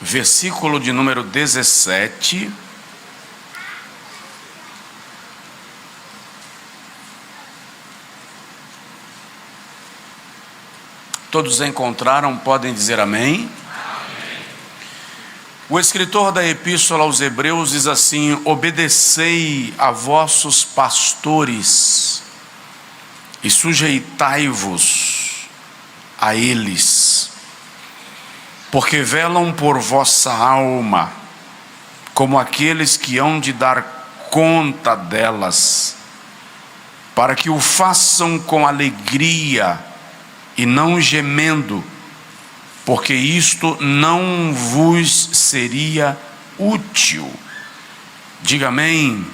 versículo de número 17. Todos encontraram, podem dizer amém? O escritor da Epístola aos Hebreus diz assim: obedecei a vossos pastores e sujeitai-vos a eles, porque velam por vossa alma, como aqueles que hão de dar conta delas, para que o façam com alegria e não gemendo, porque isto não vos seria útil. Diga amém.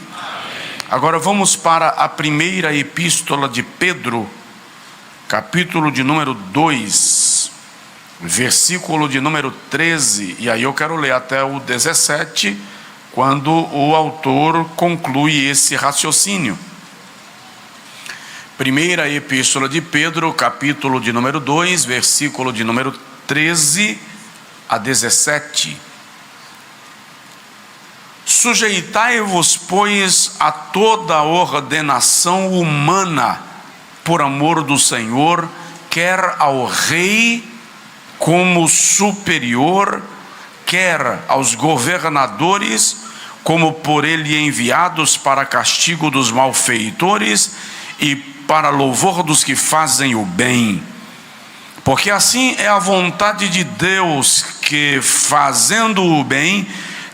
Agora vamos para a primeira epístola de Pedro, capítulo de número 2, versículo de número 13, e aí eu quero ler até o 17, quando o autor conclui esse raciocínio. Primeira epístola de Pedro, capítulo de número 2, versículo de número 13 a 17. Sujeitai-vos, pois, a toda a ordenação humana, por amor do Senhor, quer ao rei como superior, quer aos governadores, como por ele enviados para castigo dos malfeitores e para louvor dos que fazem o bem. Porque assim é a vontade de Deus, que fazendo o bem,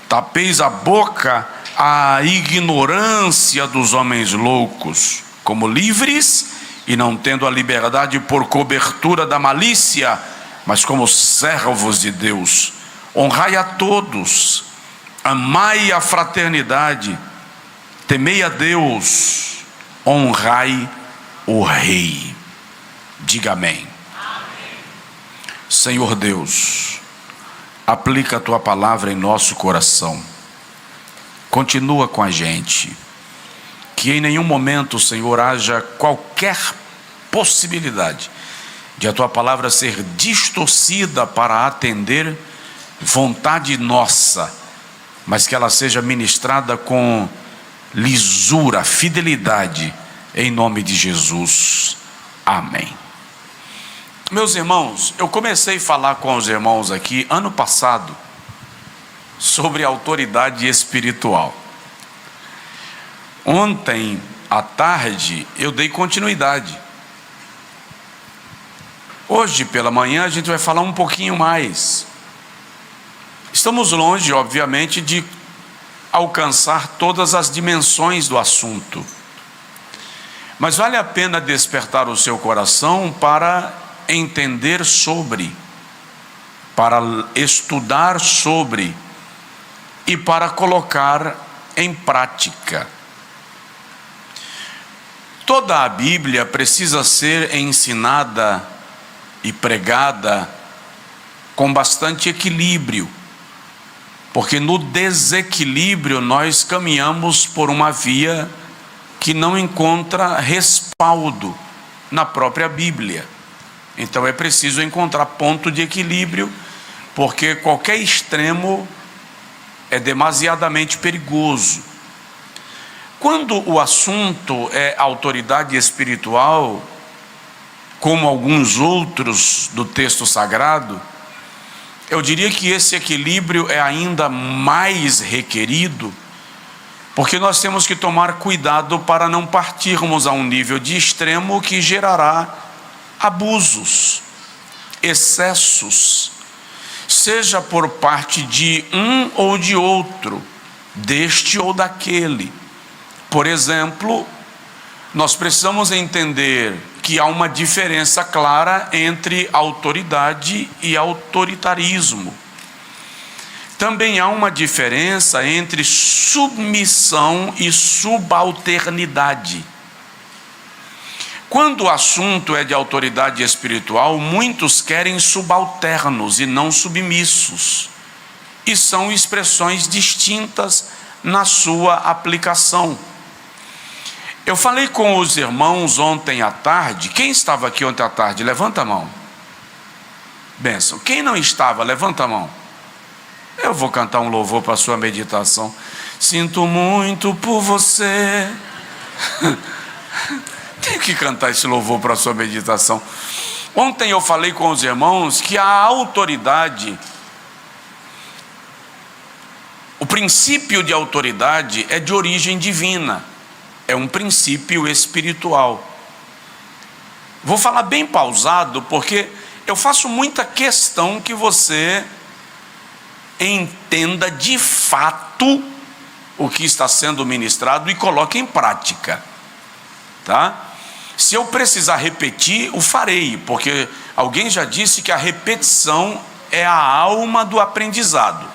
tapeis a boca à ignorância dos homens loucos, como livres e não tendo a liberdade por cobertura da malícia, mas como servos de Deus. Honrai a todos, amai a fraternidade, temei a Deus, honrai o Rei. Diga amém. Senhor Deus, aplica a tua palavra em nosso coração, continua com a gente, que em nenhum momento, Senhor, haja qualquer possibilidade de a tua palavra ser distorcida para atender vontade nossa, mas que ela seja ministrada com lisura, fidelidade, em nome de Jesus, amém. Meus irmãos, eu comecei a falar com os irmãos aqui ano passado sobre autoridade espiritual. Ontem à tarde eu dei continuidade. Hoje pela manhã a gente vai falar um pouquinho mais. Estamos longe, obviamente, de alcançar todas as dimensões do assunto, mas vale a pena despertar o seu coração para entender sobre, para estudar sobre e para colocar em prática. Toda a Bíblia precisa ser ensinada e pregada com bastante equilíbrio, porque no desequilíbrio nós caminhamos por uma via que não encontra respaldo na própria Bíblia. Então é preciso encontrar ponto de equilíbrio, porque qualquer extremo é demasiadamente perigoso. Quando o assunto é autoridade espiritual, como alguns outros do texto sagrado, eu diria que esse equilíbrio é ainda mais requerido, porque nós temos que tomar cuidado para não partirmos a um nível de extremo que gerará abusos, excessos, seja por parte de um ou de outro, deste ou daquele. Por exemplo, nós precisamos entender que há uma diferença clara entre autoridade e autoritarismo. Também há uma diferença entre submissão e subalternidade. Quando o assunto é de autoridade espiritual, muitos querem subalternos e não submissos, e são expressões distintas na sua aplicação. Eu falei com os irmãos ontem à tarde. Quem estava aqui ontem à tarde? Levanta a mão. Bênção. Quem não estava? Levanta a mão. Eu vou cantar um louvor para a sua meditação. Sinto muito por você. Tenho que cantar esse louvor para a sua meditação. Ontem eu falei com os irmãos que a autoridade, o princípio de autoridade é de origem divina, é um princípio espiritual. Vou falar bem pausado, porque eu faço muita questão que você entenda de fato o que está sendo ministrado e coloque em prática, tá? Se eu precisar repetir, o farei, porque alguém já disse que a repetição é a alma do aprendizado,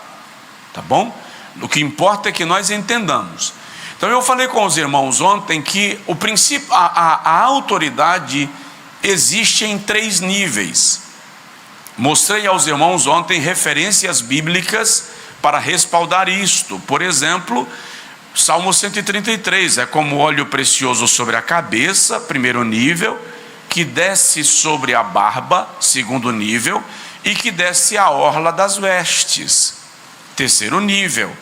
tá bom? O que importa é que nós entendamos. Então eu falei com os irmãos ontem que o princípio, a autoridade existe em 3 níveis. Mostrei aos irmãos ontem referências bíblicas para respaldar isto. Por exemplo, Salmo 133, é como óleo precioso sobre a cabeça, primeiro nível, que desce sobre a barba, segundo nível, e que desce a orla das vestes, terceiro nível.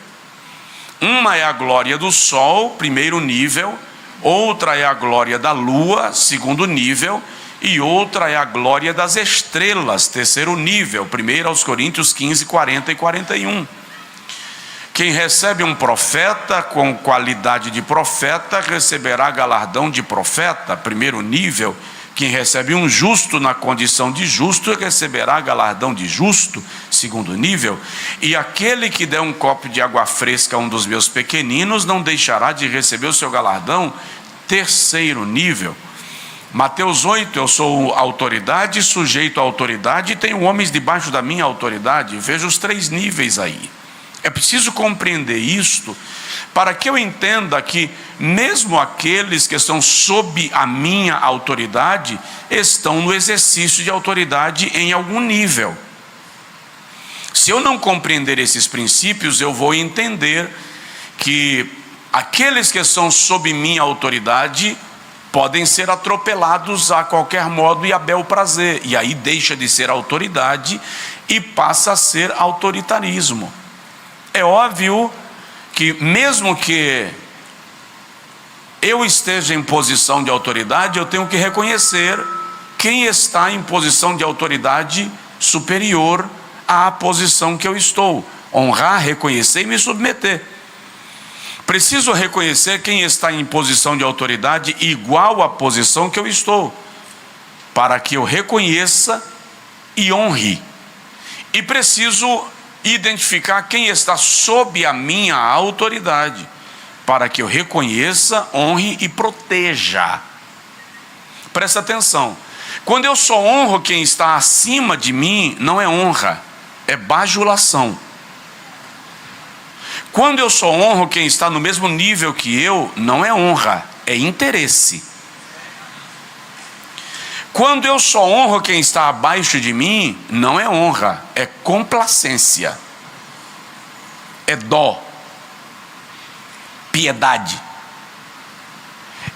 Uma é a glória do sol, primeiro nível, outra é a glória da lua, segundo nível, e outra é a glória das estrelas, terceiro nível, 1 Coríntios 15, 40 e 41. Quem recebe um profeta com qualidade de profeta, receberá galardão de profeta, primeiro nível. Quem recebe um justo na condição de justo, receberá galardão de justo, segundo nível. E aquele que der um copo de água fresca a um dos meus pequeninos, não deixará de receber o seu galardão, terceiro nível. Mateus 8, eu sou autoridade, sujeito à autoridade, e tenho homens debaixo da minha autoridade. Veja os 3 níveis aí. É preciso compreender isto, para que eu entenda que mesmo aqueles que estão sob a minha autoridade, estão no exercício de autoridade em algum nível. Se eu não compreender esses princípios, eu vou entender que aqueles que estão sob minha autoridade podem ser atropelados a qualquer modo e a bel prazer, e aí deixa de ser autoridade e passa a ser autoritarismo. É óbvio que mesmo que eu esteja em posição de autoridade, eu tenho que reconhecer quem está em posição de autoridade superior à posição que eu estou. Honrar, reconhecer e me submeter. Preciso reconhecer quem está em posição de autoridade igual à posição que eu estou, para que eu reconheça e honre. E preciso identificar quem está sob a minha autoridade, para que eu reconheça, honre e proteja. Presta atenção, quando eu só honro quem está acima de mim, não é honra, é bajulação. Quando eu só honro quem está no mesmo nível que eu, não é honra, é interesse. Quando eu só honro quem está abaixo de mim, não é honra, é complacência, é dó, piedade.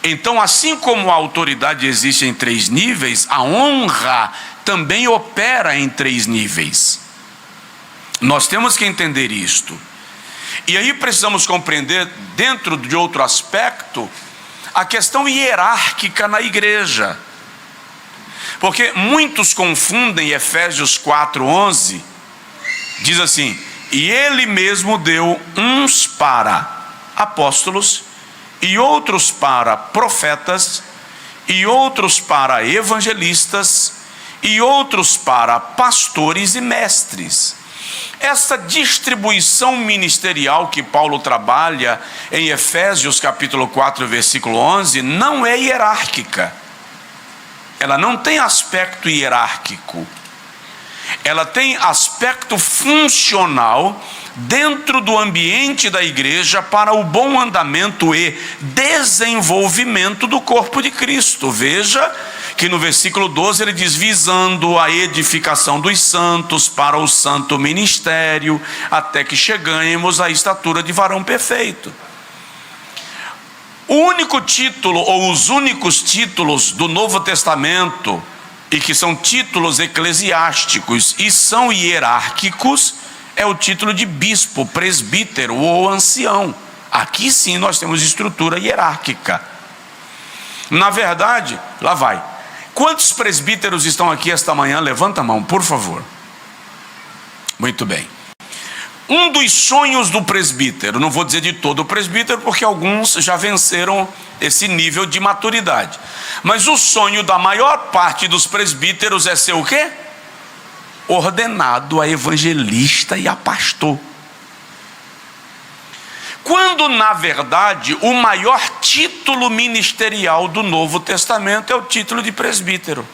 Então, assim como a autoridade existe em 3 níveis, a honra também opera em 3 níveis. Nós temos que entender isto. E aí precisamos compreender, dentro de outro aspecto, a questão hierárquica na igreja. Porque muitos confundem Efésios 4:11, diz assim: e ele mesmo deu uns para apóstolos, e outros para profetas, e outros para evangelistas, e outros para pastores e mestres. Essa distribuição ministerial que Paulo trabalha em Efésios capítulo 4, versículo 11, não é hierárquica. Ela não tem aspecto hierárquico. Ela tem aspecto funcional dentro do ambiente da igreja para o bom andamento e desenvolvimento do corpo de Cristo. Veja que no versículo 12 ele diz: visando a edificação dos santos para o santo ministério, até que cheguemos à estatura de varão perfeito. O único título, ou os únicos títulos do Novo Testamento, e que são títulos eclesiásticos e são hierárquicos, é o título de bispo, presbítero ou ancião. Aqui sim nós temos estrutura hierárquica. Na verdade, lá vai. Quantos presbíteros estão aqui esta manhã? Levanta a mão, por favor. Muito bem. Um dos sonhos do presbítero, não vou dizer de todo o presbítero, porque alguns já venceram esse nível de maturidade, mas o sonho da maior parte dos presbíteros é ser o quê? Ordenado a evangelista e a pastor. Quando na verdade o maior título ministerial do Novo Testamento é o título de presbítero.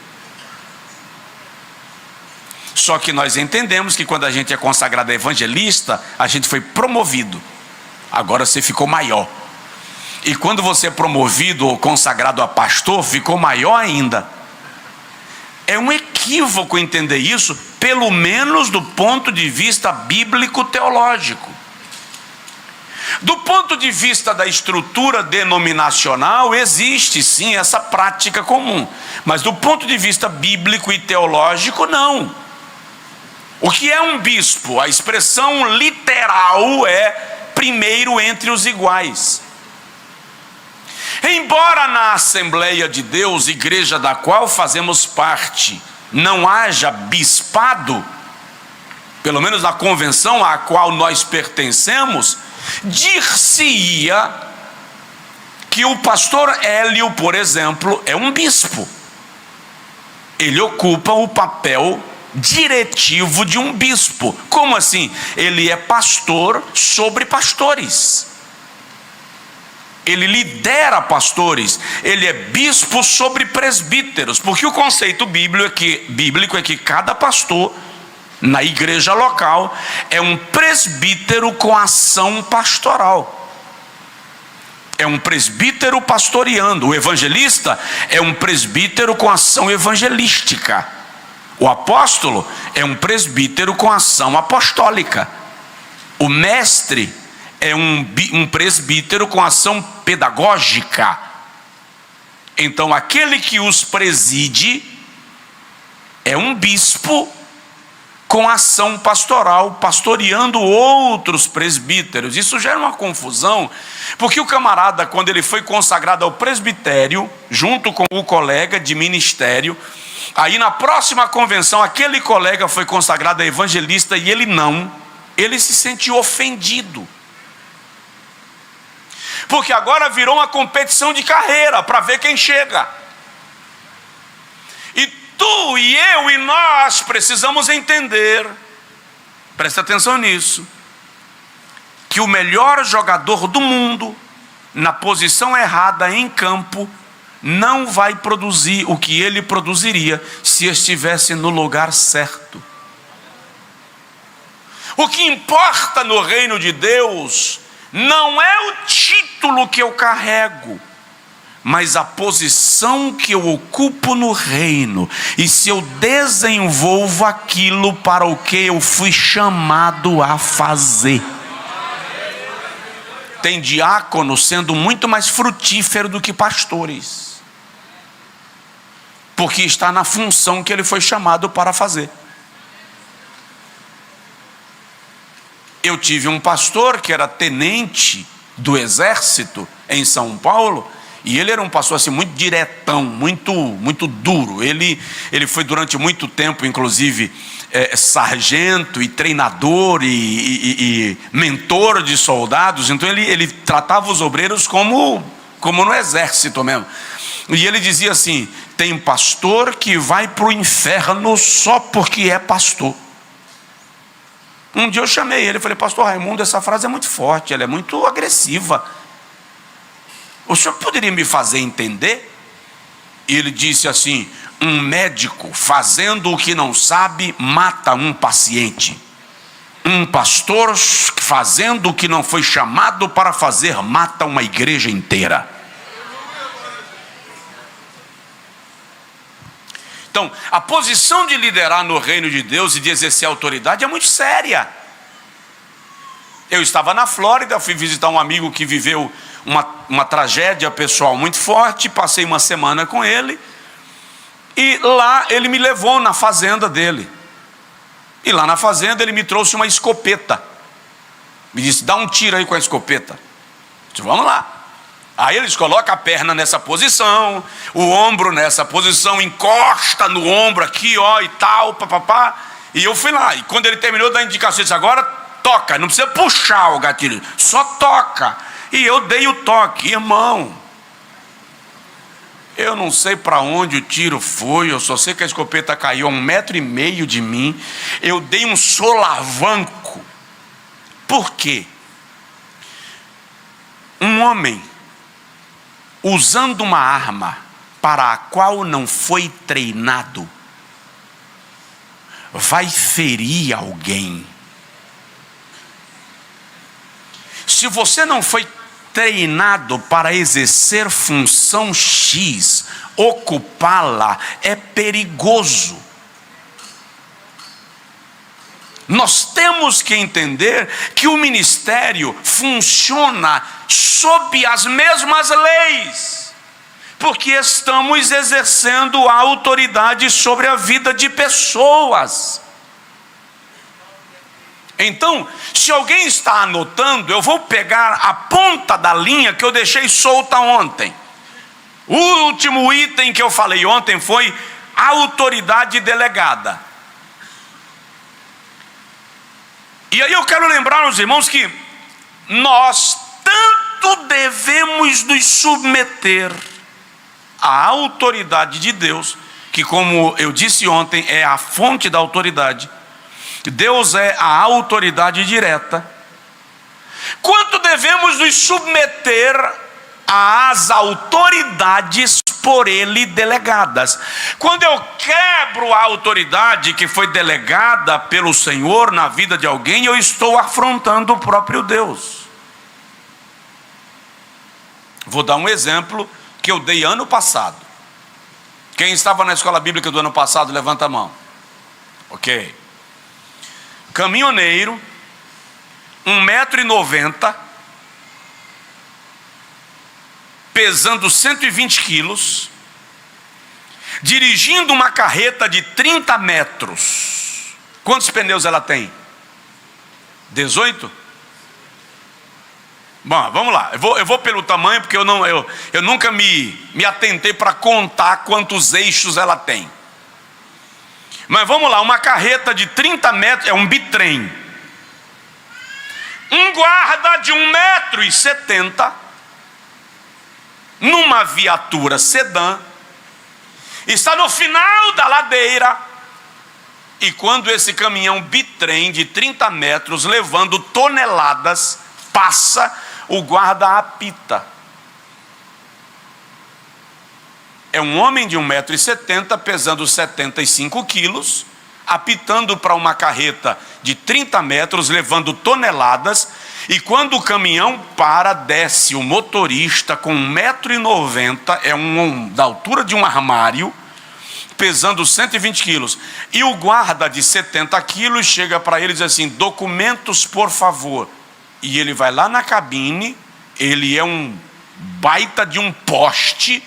Só que nós entendemos que quando a gente é consagrado a evangelista, a gente foi promovido. Agora você ficou maior. E quando você é promovido ou consagrado a pastor, ficou maior ainda. É um equívoco entender isso, pelo menos do ponto de vista bíblico-teológico. Do ponto de vista da estrutura denominacional, existe sim essa prática comum. Mas do ponto de vista bíblico e teológico, não. O que é um bispo? A expressão literal é primeiro entre os iguais. Embora na Assembleia de Deus, igreja da qual fazemos parte, não haja bispado, pelo menos na convenção à qual nós pertencemos, dir-se-ia que o pastor Hélio, por exemplo, é um bispo. Ele ocupa o papel diretivo de um bispo. Como assim? Ele é pastor sobre pastores. Ele lidera pastores. Ele é bispo sobre presbíteros, porque o conceito bíblico é que cada pastor na igreja local é um presbítero com ação pastoral. É um presbítero pastoreando. O evangelista é um presbítero com ação evangelística. O apóstolo é um presbítero com ação apostólica. O mestre é um presbítero com ação pedagógica. Então aquele que os preside é um bispo com ação pastoral, pastoreando outros presbíteros. Isso gera uma confusão, porque o camarada, quando ele foi consagrado ao presbitério, junto com o colega de ministério, aí na próxima convenção, aquele colega foi consagrado a evangelista e ele não, ele se sentiu ofendido. Porque agora virou uma competição de carreira, para ver quem chega. E tu e eu e nós precisamos entender, presta atenção nisso, que o melhor jogador do mundo, na posição errada em campo, não vai produzir o que ele produziria se estivesse no lugar certo. O que importa no reino de Deus não é o título que eu carrego, mas a posição que eu ocupo no reino, e se eu desenvolvo aquilo para o que eu fui chamado a fazer. Tem diácono sendo muito mais frutífero do que pastores, porque está na função que ele foi chamado para fazer. Eu tive um pastor que era tenente do exército em São Paulo, e ele era um pastor assim, muito diretão, muito duro. Ele foi durante muito tempo, inclusive, sargento e treinador e mentor de soldados. Então ele tratava os obreiros como no exército mesmo. E ele dizia assim: tem pastor que vai para o inferno só porque é pastor. Um dia eu chamei ele e falei: pastor Raimundo, essa frase é muito forte, ela é muito agressiva. O senhor poderia me fazer entender? E ele disse assim: um médico fazendo o que não sabe mata um paciente. Um pastor fazendo o que não foi chamado para fazer mata uma igreja inteira. Então, a posição de liderar no reino de Deus e de exercer autoridade é muito séria. Eu estava na Flórida, fui visitar um amigo que viveu uma tragédia pessoal muito forte, passei uma semana com ele, e lá ele me levou na fazenda dele. E lá na fazenda ele me trouxe uma escopeta. Me disse: dá um tiro aí com a escopeta. Eu disse: vamos lá. Aí eles colocam a perna nessa posição, o ombro nessa posição, encosta no ombro aqui, ó, e tal, papapá. E eu fui lá. E quando ele terminou da indicação, eu disse: agora toca, não precisa puxar o gatilho, só toca. E eu dei o toque. Irmão, eu não sei para onde o tiro foi, eu só sei que a escopeta caiu a 1,5 metro de mim. Eu dei um solavanco. Por quê? Um homem usando uma arma para a qual não foi treinado vai ferir alguém. Se você não foi treinado para exercer função X, ocupá-la é perigoso. Nós temos que entender que o ministério funciona sob as mesmas leis, porque estamos exercendo a autoridade sobre a vida de pessoas. Então, se alguém está anotando, eu vou pegar a ponta da linha que eu deixei solta ontem. O último item que eu falei ontem foi a autoridade delegada. E aí eu quero lembrar aos irmãos que nós tanto devemos nos submeter à autoridade de Deus, que, como eu disse ontem, é a fonte da autoridade. Deus é a autoridade direta. Quanto devemos nos submeter às autoridades por Ele delegadas. Quando eu quebro a autoridade que foi delegada pelo Senhor na vida de alguém, eu estou afrontando o próprio Deus. Vou dar um exemplo que eu dei ano passado. Quem estava na escola bíblica do ano passado, levanta a mão. Ok. Caminhoneiro, 1,90 m, pesando 120 quilos, dirigindo uma carreta de 30 metros. Quantos pneus ela tem? 18? Bom, vamos lá. Eu vou pelo tamanho, porque eu nunca me atentei para contar quantos eixos ela tem. Mas vamos lá, uma carreta de 30 metros, é um bitrem. Um guarda de 1,70 m, numa viatura sedã, está no final da ladeira, e quando esse caminhão bitrem de 30 metros, levando toneladas, passa, o guarda apita. É um homem de 1,70 m, pesando 75 quilos, apitando para uma carreta de 30 metros, levando toneladas, e quando o caminhão para, desce o motorista com 1,90 m, da altura de um armário, pesando 120 quilos, e o guarda de 70 quilos chega para ele e diz assim: documentos, por favor. E ele vai lá na cabine, ele é um baita de um poste,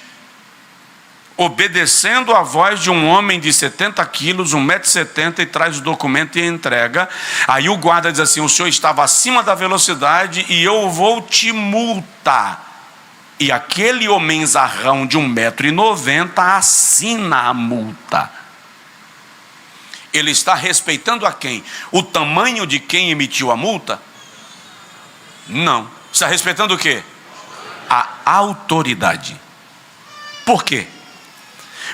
obedecendo a voz de um homem de 70 quilos, 1,70 m, e traz o documento e entrega. Aí o guarda diz assim: o senhor estava acima da velocidade e eu vou te multar. E aquele homenzarrão de 1,90 m assina a multa. Ele está respeitando a quem? O tamanho de quem emitiu a multa? Não. Está respeitando o quê? A autoridade. Por quê?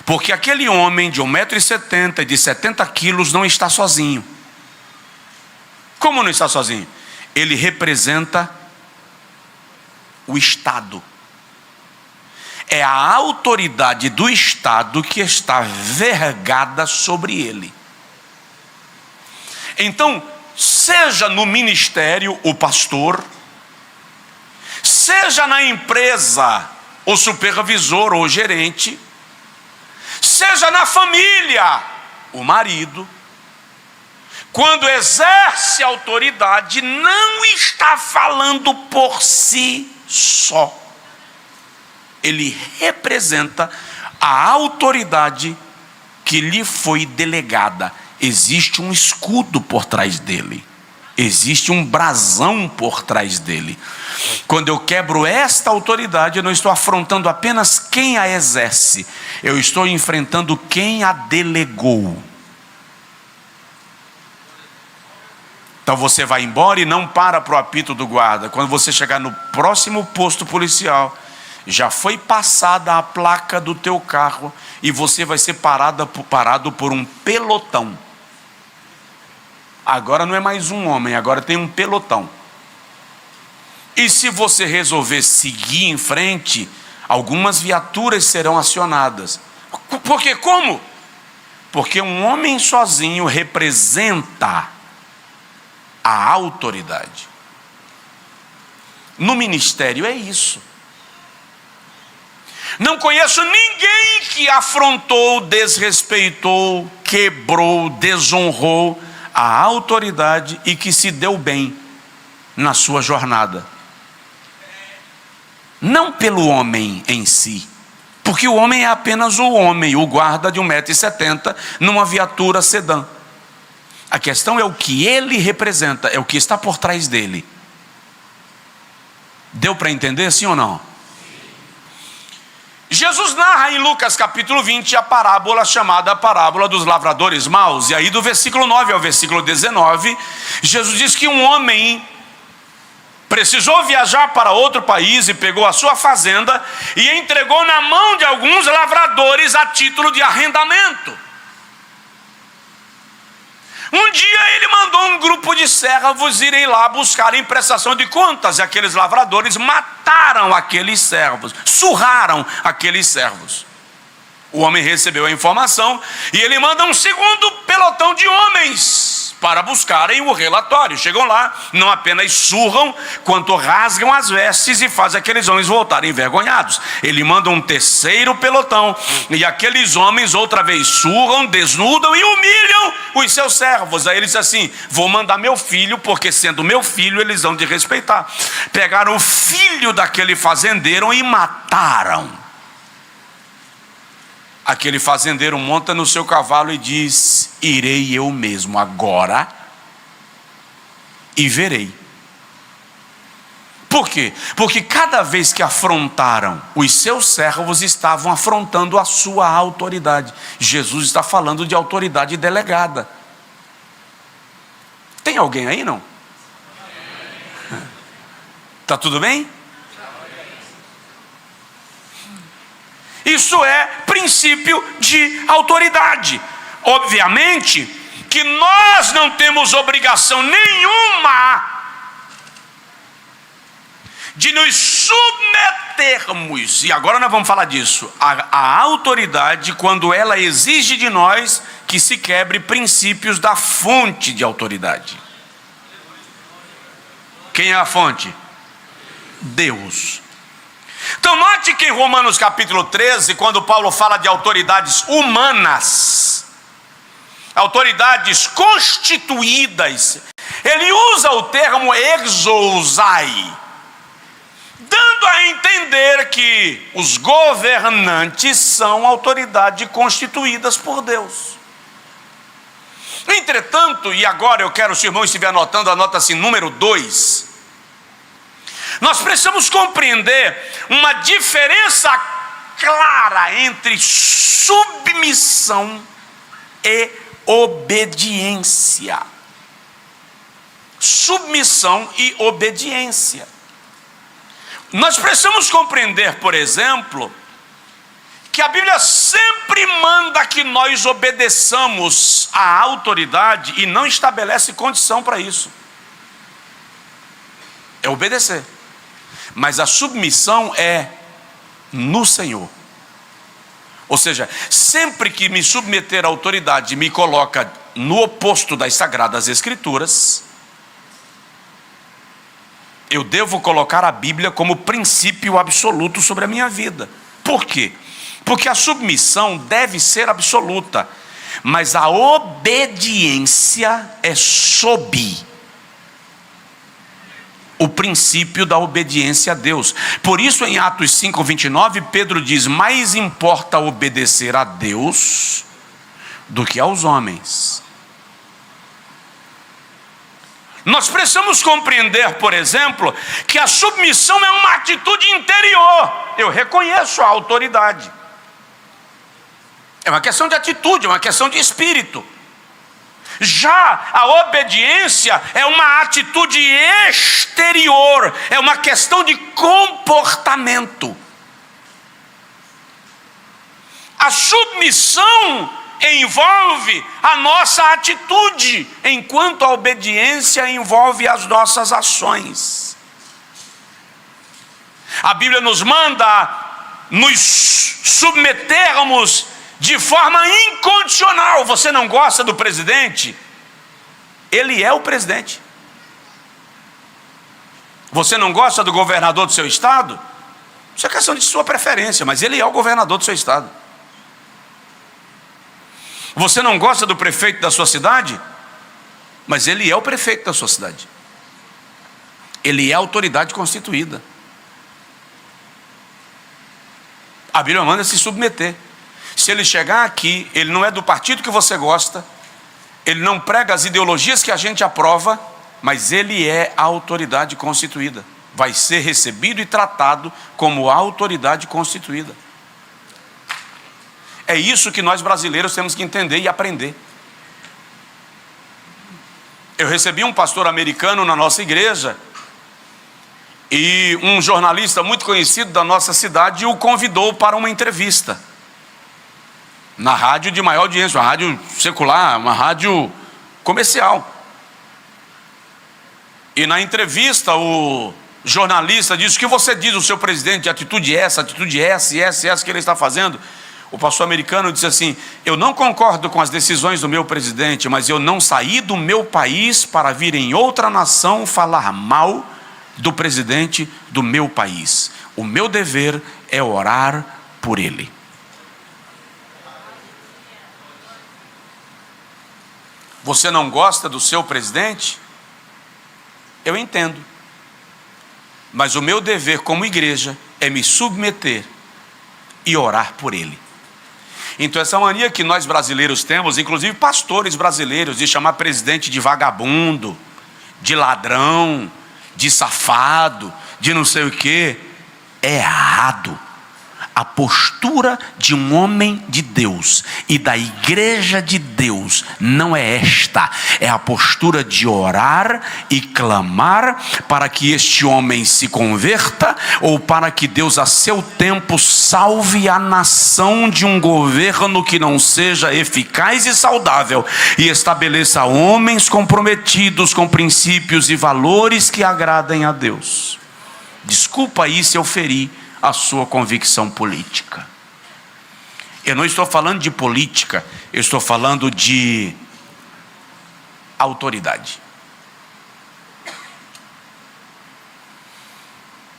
Porque aquele homem de 1,70 m e de 70 quilos não está sozinho. Como não está sozinho? Ele representa o Estado. É a autoridade do Estado que está vergada sobre ele. Então, seja no ministério o pastor, seja na empresa o supervisor ou gerente, seja na família o marido, quando exerce autoridade, não está falando por si só. Ele representa a autoridade que lhe foi delegada. existe um escudo por trás dele, existe um brasão por trás dele. Quando eu quebro esta autoridade, eu não estou afrontando apenas quem a exerce, eu estou enfrentando quem a delegou. Então você vai embora e não para o apito do guarda. Quando você chegar no próximo posto policial, já foi passada a placa do teu carro e você vai ser parado por um pelotão. Agora não é mais um homem, agora tem um pelotão. E se você resolver seguir em frente, algumas viaturas serão acionadas. Porque como? Porque um homem sozinho representa a autoridade. No ministério é isso. Não conheço ninguém que afrontou, desrespeitou, quebrou, desonrou a autoridade e que se deu bem na sua jornada. Não pelo homem em si, porque o homem é apenas o homem, o guarda de 1,70 m numa viatura sedã. A questão é o que ele representa, é o que está por trás dele. Deu para entender, sim ou não? Jesus narra em Lucas capítulo 20 a parábola chamada parábola dos lavradores maus. E aí do versículo 9 ao versículo 19, Jesus diz que um homem precisou viajar para outro país e pegou a sua fazenda e entregou na mão de alguns lavradores a título de arrendamento. Um dia ele mandou um grupo de servos irem lá buscarem prestação de contas, e aqueles lavradores mataram aqueles servos, surraram aqueles servos. O homem recebeu a informação e ele manda um segundo pelotão de homens para buscarem o relatório. Chegam lá, não apenas surram, quanto rasgam as vestes e fazem aqueles homens voltarem envergonhados. Ele manda um terceiro pelotão e aqueles homens outra vez surram, desnudam e humilham os seus servos. Aí ele diz assim: vou mandar meu filho, porque sendo meu filho eles vão de respeitar. Pegaram o filho daquele fazendeiro e mataram. Aquele fazendeiro monta no seu cavalo e diz: irei eu mesmo agora e verei. Por quê? Porque cada vez que afrontaram os seus servos, estavam afrontando a sua autoridade. Jesus está falando de autoridade delegada. Tem alguém aí, não? Tá tudo bem? Isso é princípio de autoridade. Obviamente que nós não temos obrigação nenhuma de nos submetermos, e agora nós vamos falar disso, a autoridade, quando ela exige de nós que se quebre princípios da fonte de autoridade. Quem é a fonte? Deus. Então note que em Romanos capítulo 13, quando Paulo fala de autoridades humanas, autoridades constituídas, ele usa o termo exousai, dando a entender que os governantes são autoridades constituídas por Deus. Entretanto, e agora eu quero, se o irmão estiver anotando, anota assim, número 2. Nós precisamos compreender uma diferença clara entre submissão e obediência. Submissão e obediência. Nós precisamos compreender, por exemplo, que a Bíblia sempre manda que nós obedeçamos à autoridade e não estabelece condição para isso. É obedecer. Mas a submissão é no Senhor. Ou seja, sempre que me submeter à autoridade me coloca no oposto das Sagradas Escrituras, eu devo colocar a Bíblia como princípio absoluto sobre a minha vida. Por quê? Porque a submissão deve ser absoluta, mas a obediência é sob o princípio da obediência a Deus. Por isso em Atos 5:29, Pedro diz: mais importa obedecer a Deus do que aos homens. Nós precisamos compreender, por exemplo, que a submissão é uma atitude interior. Eu reconheço a autoridade. É uma questão de atitude, é uma questão de espírito. Já a obediência é uma atitude exterior, é uma questão de comportamento. A submissão envolve a nossa atitude, enquanto a obediência envolve as nossas ações. A Bíblia nos manda nos submetermos de forma incondicional. Você não gosta do presidente? Ele é o presidente. Você não gosta do governador do seu estado? Isso é questão de sua preferência, mas ele é o governador do seu estado. Você não gosta do prefeito da sua cidade? Mas ele é o prefeito da sua cidade. Ele é a autoridade constituída. A Bíblia manda se submeter. Se ele chegar aqui, ele não é do partido que você gosta, ele não prega as ideologias que a gente aprova, mas ele é a autoridade constituída. Vai ser recebido e tratado como a autoridade constituída. É isso que nós brasileiros temos que entender e aprender. Eu recebi um pastor americano na nossa igreja, e um jornalista muito conhecido da nossa cidade o convidou para uma entrevista na rádio de maior audiência, uma rádio secular, uma rádio comercial. E na entrevista o jornalista disse: o que você diz do seu presidente, de atitude essa e essa que ele está fazendo? O pastor americano disse assim: eu não concordo com as decisões do meu presidente, mas eu não saí do meu país para vir em outra nação falar mal do presidente do meu país. O meu dever é orar por ele. Você não gosta do seu presidente? Eu entendo. Mas o meu dever como igreja é me submeter e orar por ele. Então essa mania que nós brasileiros temos, inclusive pastores brasileiros, de chamar presidente de vagabundo, de ladrão, de safado, de não sei o que, é errado. A postura de um homem de Deus e da igreja de Deus não é esta. É a postura de orar e clamar para que este homem se converta, ou para que Deus a seu tempo salve a nação de um governo que não seja eficaz e saudável, e estabeleça homens comprometidos com princípios e valores que agradem a Deus. Desculpa aí se eu feri a sua convicção política. Eu não estou falando de política, eu estou falando de autoridade.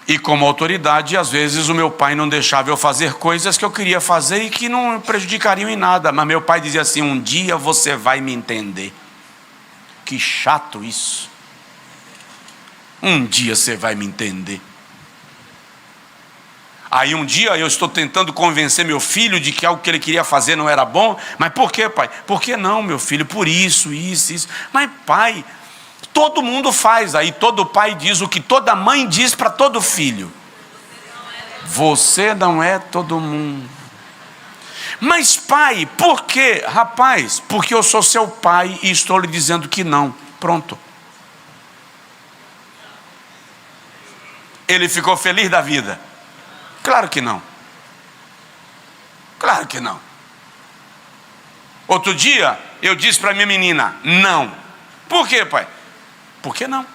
E como autoridade, às vezes o meu pai não deixava eu fazer coisas que eu queria fazer e que não prejudicariam em nada, mas meu pai dizia assim: um dia você vai me entender. Que chato isso. Um dia você vai me entender. Aí um dia eu estou tentando convencer meu filho de que algo que ele queria fazer não era bom. Mas por quê, pai? Por que não, meu filho? Por isso. Mas pai, todo mundo faz. Aí todo pai diz o que toda mãe diz para todo filho: você não é todo mundo. Mas pai, por quê? Rapaz, porque eu sou seu pai e estou lhe dizendo que não. Pronto. Ele ficou feliz da vida? Claro que não. Claro que não. Outro dia eu disse para minha menina: não. Por quê, pai? Por que não?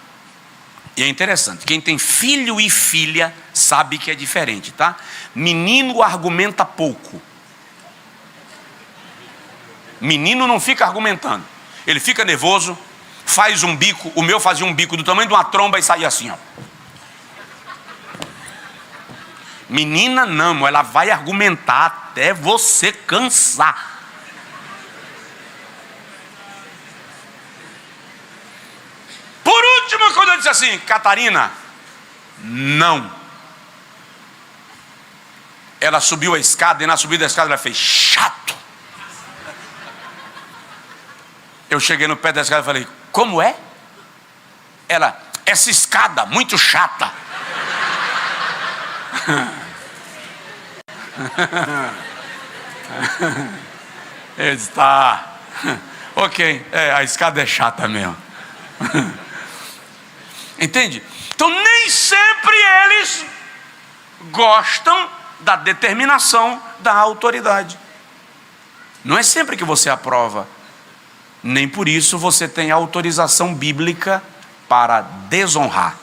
E é interessante, quem tem filho e filha sabe que é diferente, tá? Menino argumenta pouco. Menino não fica argumentando. Ele fica nervoso, faz um bico. O meu fazia um bico do tamanho de uma tromba e saía assim, ó. Menina não, ela vai argumentar até você cansar. Por último, quando eu disse assim: Catarina, não. Ela subiu a escada, e na subida da escada ela fez: chato. Eu cheguei no pé da escada e falei: como é? Ela, essa escada, muito chata. Ele disse, tá. Ok, a escada é chata mesmo. Entende? Então nem sempre eles gostam da determinação da autoridade. Não é sempre que você aprova. Nem por isso você tem autorização bíblica para desonrar.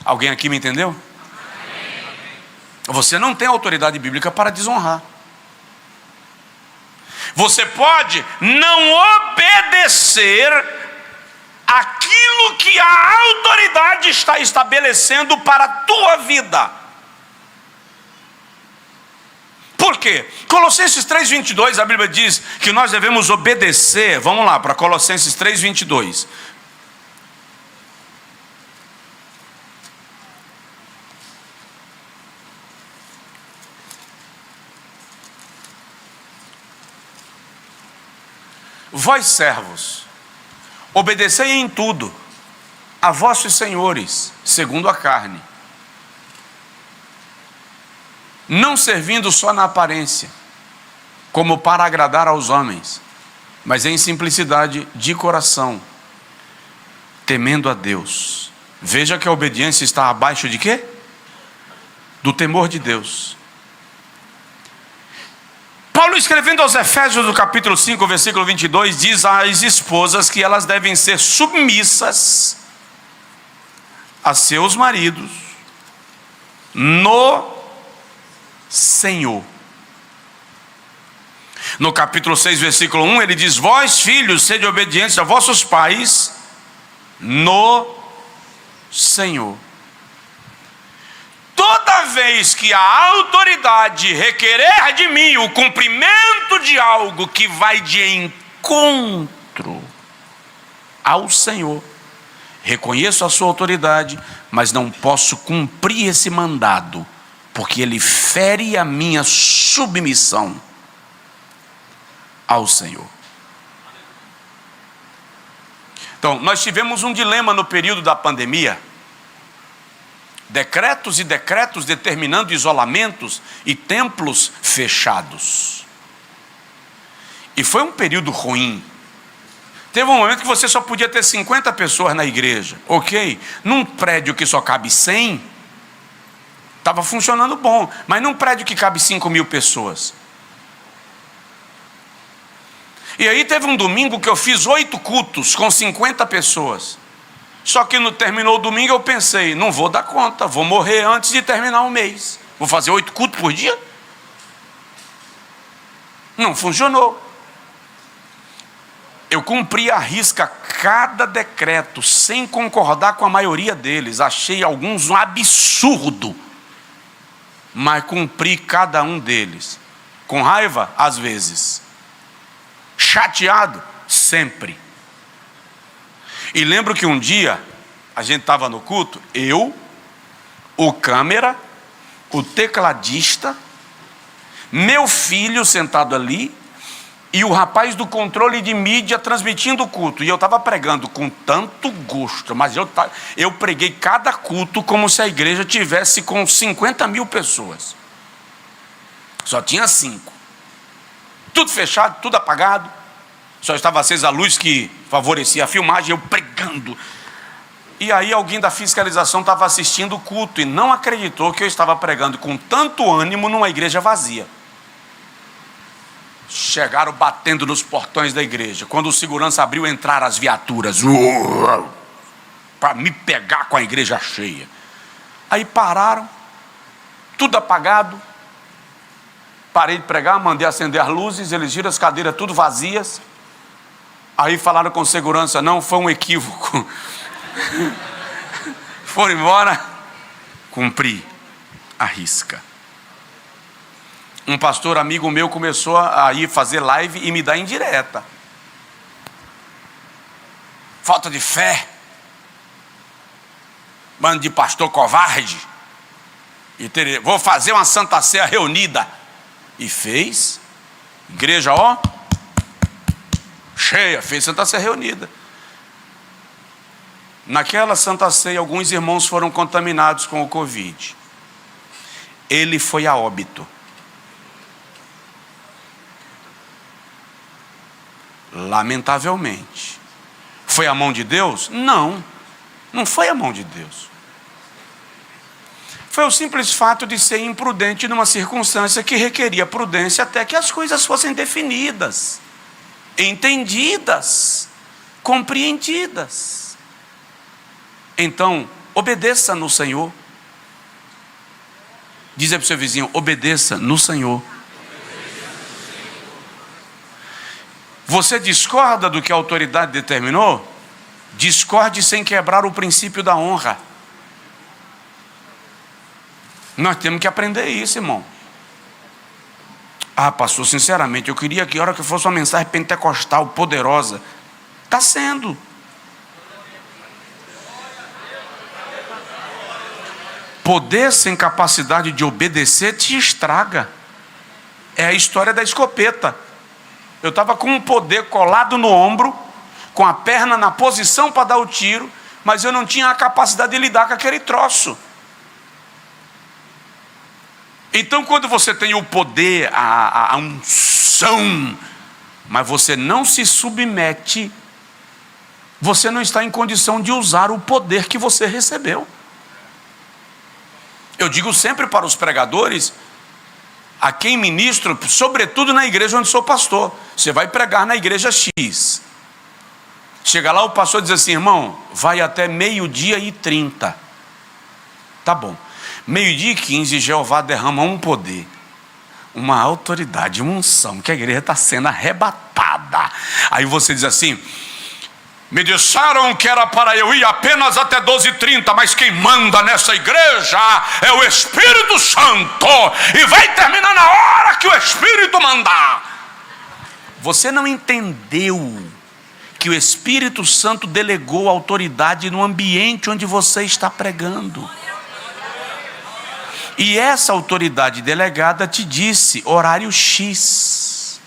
Alguém aqui me entendeu? Você não tem autoridade bíblica para desonrar. Você pode não obedecer aquilo que a autoridade está estabelecendo para a tua vida. Por quê? Colossenses 3:22, a Bíblia diz que nós devemos obedecer. Vamos lá para Colossenses 3:22. Vós servos, obedecei em tudo a vossos senhores, segundo a carne, não servindo só na aparência, como para agradar aos homens, mas em simplicidade de coração, temendo a Deus. Veja que a obediência está abaixo de quê? Do temor de Deus. Paulo, escrevendo aos Efésios, no capítulo 5, versículo 22, diz às esposas que elas devem ser submissas a seus maridos no Senhor. No capítulo 6, versículo 1, ele diz: vós, filhos, sede obedientes a vossos pais no Senhor. Toda vez que a autoridade requerer de mim o cumprimento de algo que vai de encontro ao Senhor, reconheço a sua autoridade, mas não posso cumprir esse mandado, porque ele fere a minha submissão ao Senhor. Então, nós tivemos um dilema no período da pandemia. Decretos e decretos determinando isolamentos e templos fechados. E foi um período ruim. Teve um momento que você só podia ter 50 pessoas na igreja. Ok, num prédio que só cabe 100, estava funcionando bom. Mas num prédio que cabe 5.000 pessoas. E aí teve um domingo que eu fiz 8 cultos com 50 pessoas. Só que terminou o domingo, eu pensei, não vou dar conta, vou morrer antes de terminar o mês. Vou fazer 8 cultos por dia? Não funcionou. Eu cumpri à risca cada decreto, sem concordar com a maioria deles. Achei alguns um absurdo, mas cumpri cada um deles. Com raiva, às vezes. Chateado, sempre. E lembro que um dia, a gente estava no culto, eu, o câmera, o tecladista, meu filho sentado ali, e o rapaz do controle de mídia transmitindo o culto. E eu estava pregando com tanto gosto, mas eu preguei cada culto como se a igreja tivesse com 50.000 pessoas. Só tinha 5. Tudo fechado, tudo apagado. Só estava acesa a luz que favorecia a filmagem, eu pregando. E aí alguém da fiscalização estava assistindo o culto e não acreditou que eu estava pregando com tanto ânimo numa igreja vazia. Chegaram batendo nos portões da igreja. Quando o segurança abriu, entraram as viaturas para me pegar com a igreja cheia. Aí pararam, tudo apagado. Parei de pregar, mandei acender as luzes, eles viram as cadeiras tudo vazias. Aí falaram com segurança, não, foi um equívoco. Foram embora. Cumpri a risca. Um pastor amigo meu começou a ir fazer live e me dar indireta. Falta de fé. Bando de pastor covarde. Vou fazer uma Santa Ceia reunida. E fez. Igreja, ó, cheia, fez Santa Ceia reunida. Naquela Santa Ceia, alguns irmãos foram contaminados com o Covid. Ele foi a óbito. Lamentavelmente. Foi a mão de Deus? Não, não foi a mão de Deus. Foi o simples fato de ser imprudente numa circunstância que requeria prudência até que as coisas fossem definidas, entendidas, compreendidas. Então, obedeça no Senhor. Diz aí para o seu vizinho: obedeça no Senhor. Você discorda do que a autoridade determinou? Discorde sem quebrar o princípio da honra. Nós temos que aprender isso, irmão. Ah, pastor, sinceramente, eu queria que a hora que fosse uma mensagem pentecostal poderosa. Está sendo. Poder sem capacidade de obedecer te estraga. É a história da escopeta. Eu estava com um poder colado no ombro, com a perna na posição para dar o tiro, mas eu não tinha a capacidade de lidar com aquele troço. Então, quando você tem o poder, a unção, mas você não se submete, você não está em condição de usar o poder que você recebeu. Eu digo sempre para os pregadores, a quem ministro, sobretudo na igreja onde sou pastor: você vai pregar na igreja X. Chega lá, o pastor diz assim: irmão, vai até 12:30. Tá bom. 12:15, Jeová derrama um poder, uma autoridade, uma unção, que a igreja está sendo arrebatada. Aí você diz assim: me disseram que era para eu ir apenas até 12:30, mas quem manda nessa igreja é o Espírito Santo, e vai terminar na hora que o Espírito mandar. Você não entendeu que o Espírito Santo delegou autoridade no ambiente onde você está pregando. E essa autoridade delegada te disse: horário X.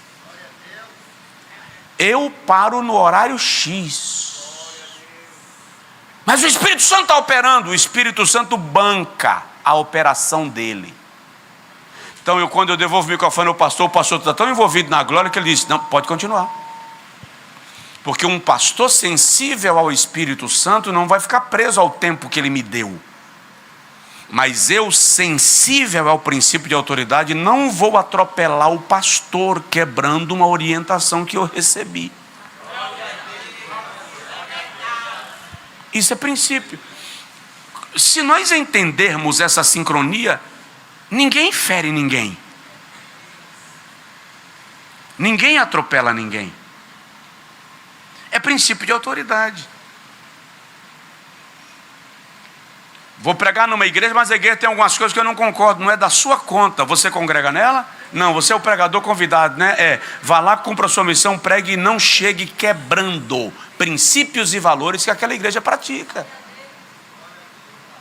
Eu paro no horário X. Mas o Espírito Santo está operando. O Espírito Santo banca a operação dele. Então, quando eu devolvo o microfone ao pastor, o pastor está tão envolvido na glória que ele disse: não, pode continuar. Porque um pastor sensível ao Espírito Santo não vai ficar preso ao tempo que ele me deu. Mas eu, sensível ao princípio de autoridade, não vou atropelar o pastor quebrando uma orientação que eu recebi. Isso é princípio. Se nós entendermos essa sincronia, ninguém fere ninguém. Ninguém atropela ninguém. É princípio de autoridade. Vou pregar numa igreja, mas a igreja tem algumas coisas que eu não concordo. Não é da sua conta. Você congrega nela? Não, você é o pregador convidado, né? Vá lá, cumpra a sua missão, pregue e não chegue quebrando princípios e valores que aquela igreja pratica.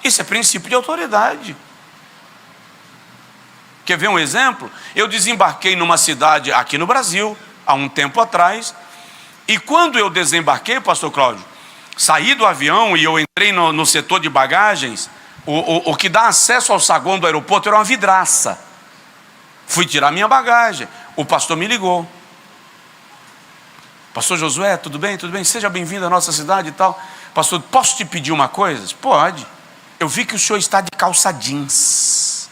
Isso é princípio de autoridade. Quer ver um exemplo? Eu desembarquei numa cidade aqui no Brasil, há um tempo atrás, e quando eu desembarquei, pastor Cláudio, saí do avião e eu entrei no setor de bagagens, o que dá acesso ao saguão do aeroporto era uma vidraça. Fui tirar minha bagagem, o pastor me ligou: pastor Josué, tudo bem? Tudo bem? Seja bem-vindo à nossa cidade e tal. Pastor, posso te pedir uma coisa? Pode. Eu vi que o senhor está de calça jeans.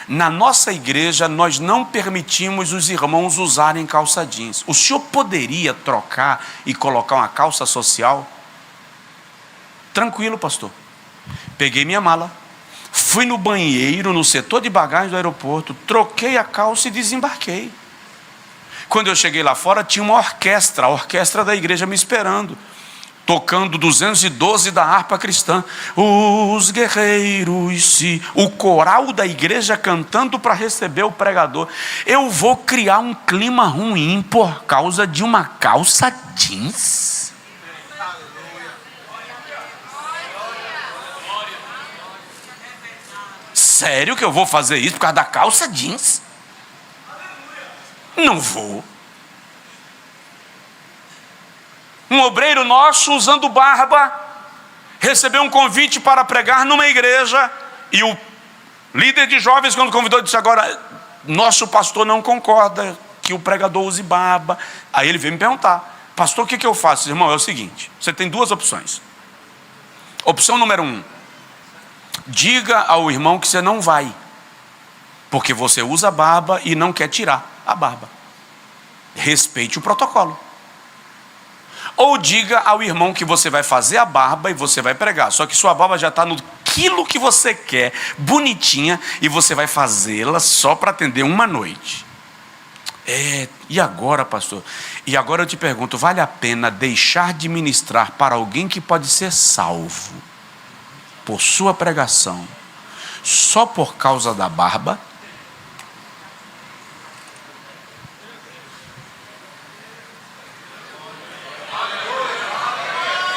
Na nossa igreja nós não permitimos os irmãos usarem calça jeans. O senhor poderia trocar e colocar uma calça social? Tranquilo, pastor. Peguei minha mala, fui no banheiro, no setor de bagagem do aeroporto, troquei a calça e desembarquei. Quando eu cheguei lá fora, tinha uma orquestra, a orquestra da igreja me esperando, tocando 212 da harpa cristã. Os guerreiros, o coral da igreja cantando para receber o pregador. Eu vou criar um clima ruim por causa de uma calça jeans? Sério que eu vou fazer isso por causa da calça jeans? Não vou. Um obreiro nosso, usando barba, recebeu um convite para pregar numa igreja, e o líder de jovens, quando convidou, disse: agora, nosso pastor não concorda que o pregador use barba. Aí ele veio me perguntar: pastor, o que eu faço? Irmão, é o seguinte, você tem duas opções. Opção número 1, diga ao irmão que você não vai, porque você usa barba e não quer tirar a barba. Respeite o protocolo. Ou diga ao irmão que você vai fazer a barba e você vai pregar, só que sua barba já está no quilo que você quer, bonitinha, e você vai fazê-la só para atender uma noite. E agora, pastor? E agora eu te pergunto, vale a pena deixar de ministrar para alguém que pode ser salvo por sua pregação, só por causa da barba?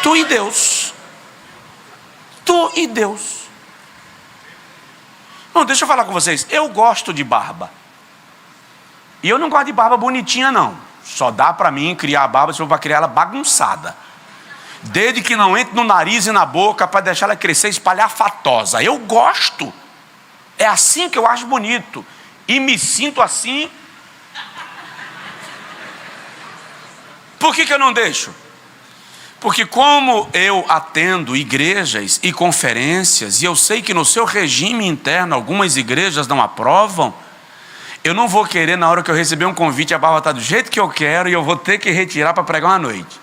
Tu e Deus. Tu e Deus. Não, deixa eu falar com vocês. Eu gosto de barba. E eu não gosto de barba bonitinha, não. Só dá para mim criar a barba se eu vou criar ela bagunçada. Desde que não entre no nariz e na boca, para deixar ela crescer espalhafatosa. Eu gosto. É assim que eu acho bonito. E me sinto assim. Por que eu não deixo? Porque como eu atendo igrejas e conferências, e eu sei que no seu regime interno algumas igrejas não aprovam, eu não vou querer, na hora que eu receber um convite, a barba está do jeito que eu quero, e eu vou ter que retirar para pregar uma noite.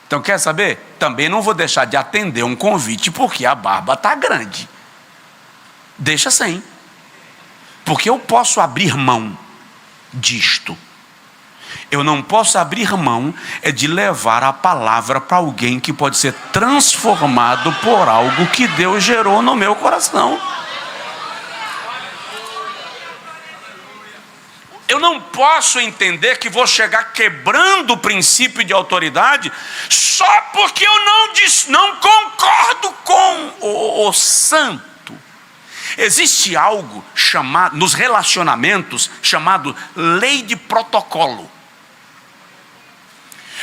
Então quer saber? Também não vou deixar de atender um convite porque a barba está grande. Deixa sem. Porque eu posso abrir mão disto. Eu não posso abrir mão de levar a palavra para alguém que pode ser transformado por algo que Deus gerou no meu coração. Eu não posso entender que vou chegar quebrando o princípio de autoridade só porque eu não concordo com o santo. Existe algo chamado, nos relacionamentos, chamado lei de protocolo.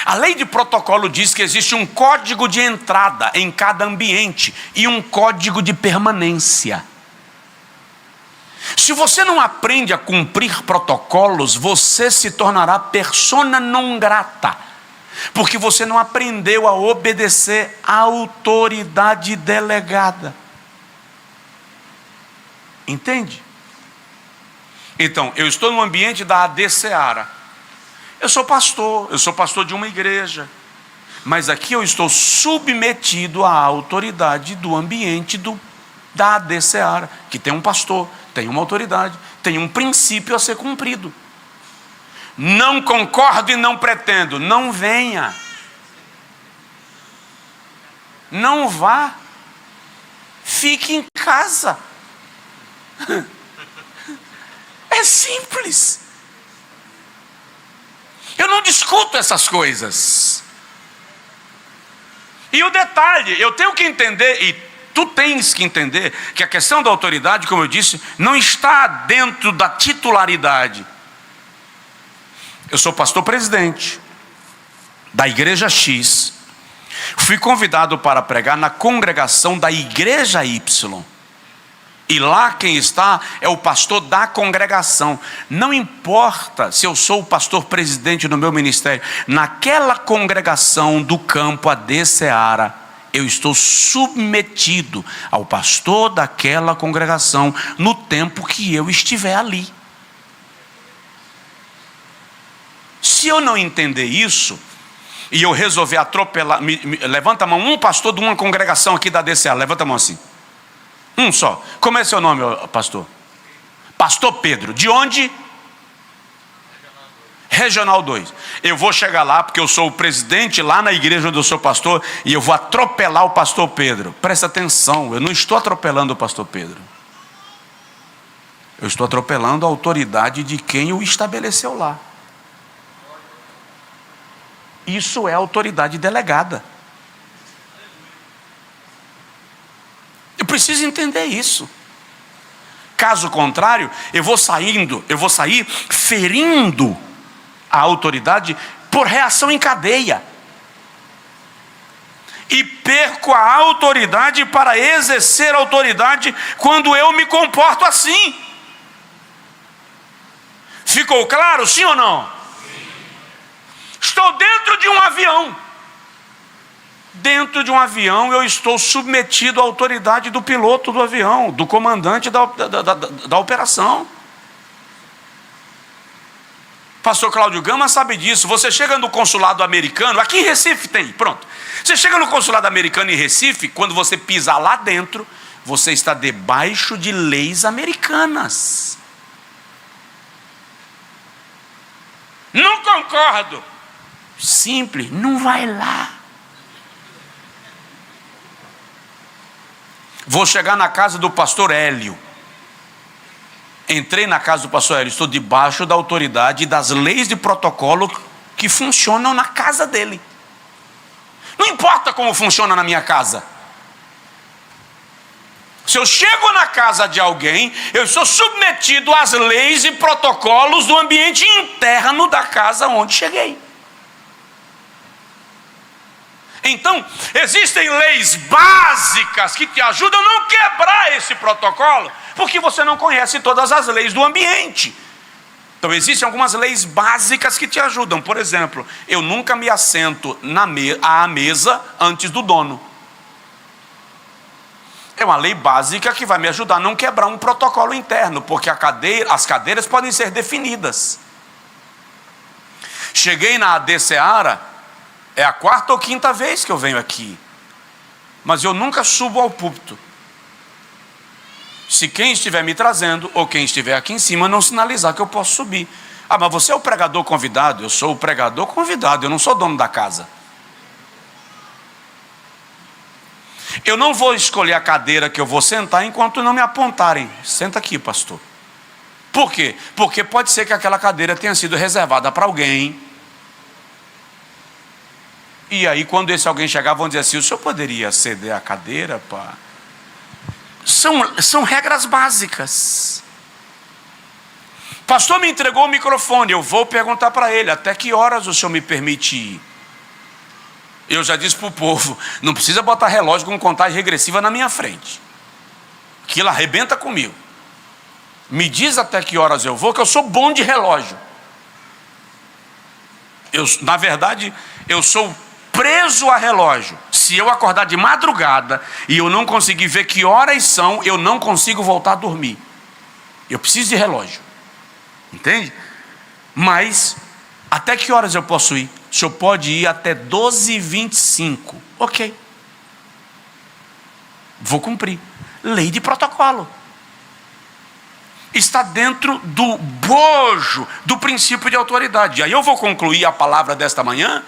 A lei de protocolo diz que existe um código de entrada em cada ambiente e um código de permanência. Se você não aprende a cumprir protocolos, você se tornará persona non grata, porque você não aprendeu a obedecer à autoridade delegada. Entende? Então, eu estou no ambiente da AD Seara. Eu sou pastor de uma igreja, mas aqui eu estou submetido à autoridade do ambiente da AD Seara, que tem um pastor, tem uma autoridade, tem um princípio a ser cumprido. Não concordo e não pretendo, não venha. Não vá. Fique em casa. É simples. Eu não discuto essas coisas. E o detalhe, eu tenho que entender, e tu tens que entender, que a questão da autoridade, como eu disse, não está dentro da titularidade. Eu sou pastor presidente da igreja X. Fui convidado para pregar na congregação da igreja Y. E lá quem está é o pastor da congregação. Não importa se eu sou o pastor presidente do meu ministério. Naquela congregação do campo AD Seara, eu estou submetido ao pastor daquela congregação no tempo que eu estiver ali. Se eu não entender isso, e eu resolver atropelar, levanta a mão, um pastor de uma congregação aqui da AD Seara, levanta a mão assim. Um só. Como é seu nome, pastor? Pastor Pedro. De onde? Regional 2. Eu vou chegar lá porque eu sou o presidente lá na igreja onde eu sou pastor e eu vou atropelar o pastor Pedro. Presta atenção, eu não estou atropelando o pastor Pedro. Eu estou atropelando a autoridade de quem o estabeleceu lá. Isso é autoridade delegada. Eu preciso entender isso. Caso contrário, eu vou sair ferindo a autoridade por reação em cadeia. e perco a autoridade para exercer autoridade quando eu me comporto assim. Ficou claro, sim ou não? Estou dentro de um avião. Dentro de um avião eu estou submetido à autoridade do piloto do avião, do comandante da operação. Pastor Cláudio Gama sabe disso. Você chega no consulado americano, aqui em Recife tem, pronto. Você chega no consulado americano em Recife, quando você pisa lá dentro, você está debaixo de leis americanas. Não concordo. Simples, não vai lá. Vou chegar na casa do pastor Hélio. Entrei na casa do pastor Hélio, estou debaixo da autoridade das leis de protocolo que funcionam na casa dele. Não importa como funciona na minha casa. Se eu chego na casa de alguém, eu sou submetido às leis e protocolos do ambiente interno da casa onde cheguei. Então, existem leis básicas que te ajudam a não quebrar esse protocolo, porque você não conhece todas as leis do ambiente. Então, existem algumas leis básicas que te ajudam. Por exemplo, eu nunca me assento à mesa antes do dono. É uma lei básica que vai me ajudar a não quebrar um protocolo interno, porque as cadeiras podem ser definidas. Cheguei na AD Seara, é a 4ª ou 5ª vez que eu venho aqui, mas eu nunca subo ao púlpito. Se quem estiver me trazendo, ou quem estiver aqui em cima, não sinalizar que eu posso subir. Ah, mas você é o pregador convidado? Eu sou o pregador convidado, eu não sou dono da casa. Eu não vou escolher a cadeira que eu vou sentar enquanto não me apontarem. Senta aqui, pastor. Por quê? Porque pode ser que aquela cadeira tenha sido reservada para alguém. E aí, quando esse alguém chegar, vão dizer assim: o senhor poderia ceder a cadeira? Pá? São regras básicas. Pastor me entregou o microfone, eu vou perguntar para ele: até que horas o senhor me permite ir? Eu já disse para o povo: não precisa botar relógio com contagem regressiva na minha frente, aquilo arrebenta comigo. Me diz até que horas eu vou, que eu sou bom de relógio. Na verdade, eu sou preso a relógio. Se eu acordar de madrugada e eu não conseguir ver que horas são, eu não consigo voltar a dormir. Eu preciso de relógio. Entende? Mas, até que horas eu posso ir? O senhor pode ir até 12h25. Ok. Vou cumprir. Lei de protocolo. Está dentro do bojo do princípio de autoridade. Aí eu vou concluir a palavra desta manhã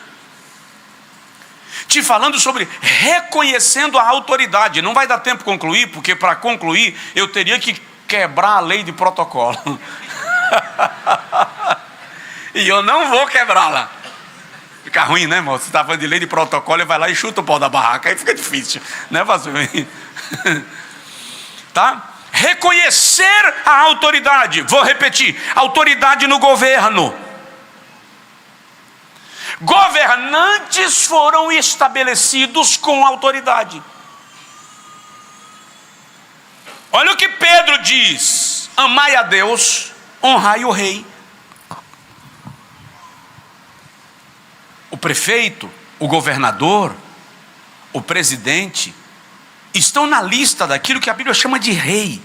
te falando sobre reconhecendo a autoridade. Não vai dar tempo de concluir, porque para concluir eu teria que quebrar a lei de protocolo. E eu não vou quebrá-la. Fica ruim, né, irmão? Você está falando de lei de protocolo e vai lá e chuta o pau da barraca, aí fica difícil, né, pastor? Tá? Reconhecer a autoridade. Vou repetir: autoridade no governo. Governantes foram estabelecidos com autoridade. Olha o que Pedro diz: amai a Deus, honrai o rei. O prefeito, o governador, o presidente estão na lista daquilo que a Bíblia chama de rei.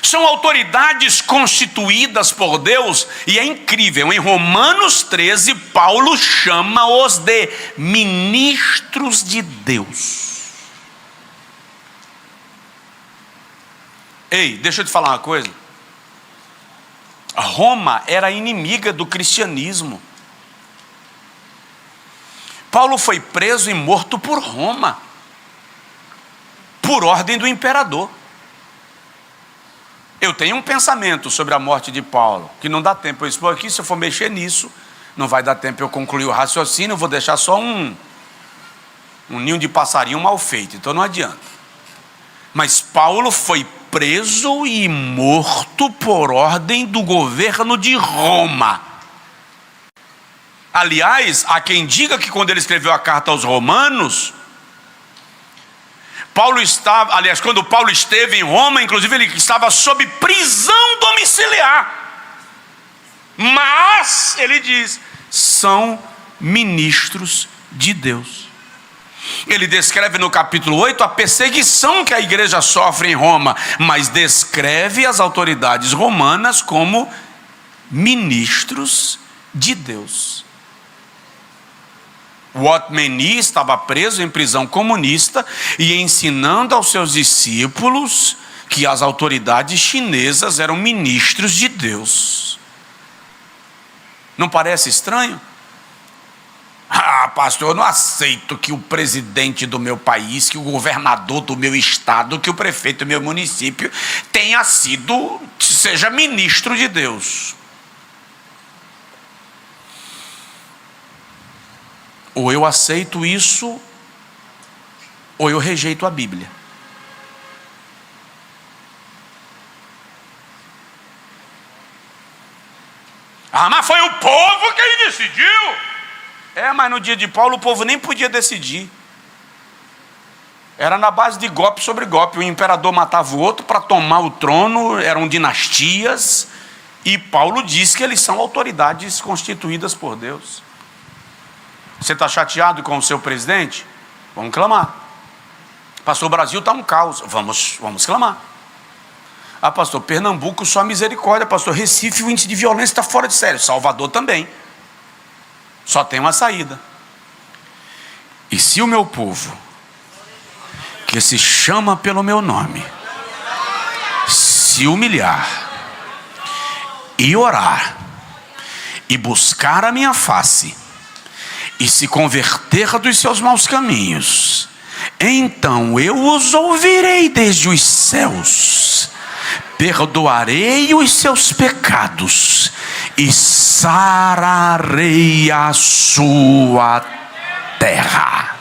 São autoridades constituídas por Deus, e é incrível, em Romanos 13, Paulo chama-os de ministros de Deus. Ei, deixa eu te falar uma coisa. Roma era inimiga do cristianismo. Paulo foi preso e morto por Roma, por ordem do imperador. Eu tenho um pensamento sobre a morte de Paulo, que não dá tempo eu expor aqui. Se eu for mexer nisso, não vai dar tempo eu concluir o raciocínio. Eu vou deixar só um ninho de passarinho mal feito, então não adianta. Mas Paulo foi preso e morto por ordem do governo de Roma. Aliás, há quem diga que quando ele escreveu a carta aos Romanos, Paulo estava, aliás, quando Paulo esteve em Roma, inclusive ele estava sob prisão domiciliar. Mas, ele diz, são ministros de Deus. Ele descreve no capítulo 8 a perseguição que a igreja sofre em Roma, mas descreve as autoridades romanas como ministros de Deus. Watmeni estava preso em prisão comunista e ensinando aos seus discípulos que as autoridades chinesas eram ministros de Deus. Não parece estranho? Ah, pastor, eu não aceito que o presidente do meu país, que o governador do meu estado, que o prefeito do meu município seja ministro de Deus. Ou eu aceito isso, ou eu rejeito a Bíblia. Ah, mas foi o povo quem decidiu. Mas no dia de Paulo o povo nem podia decidir. Era na base de golpe sobre golpe. O imperador matava o outro para tomar o trono, eram dinastias. E Paulo diz que eles são autoridades constituídas por Deus. Você está chateado com o seu presidente? Vamos clamar. Pastor, o Brasil está um caos. Vamos clamar. Ah, pastor, Pernambuco só misericórdia. Pastor, Recife, o índice de violência está fora de sério. Salvador também. Só tem uma saída. E se o meu povo, que se chama pelo meu nome, se humilhar e orar e buscar a minha face e se converter dos seus maus caminhos, então eu os ouvirei desde os céus, perdoarei os seus pecados e sararei a sua terra.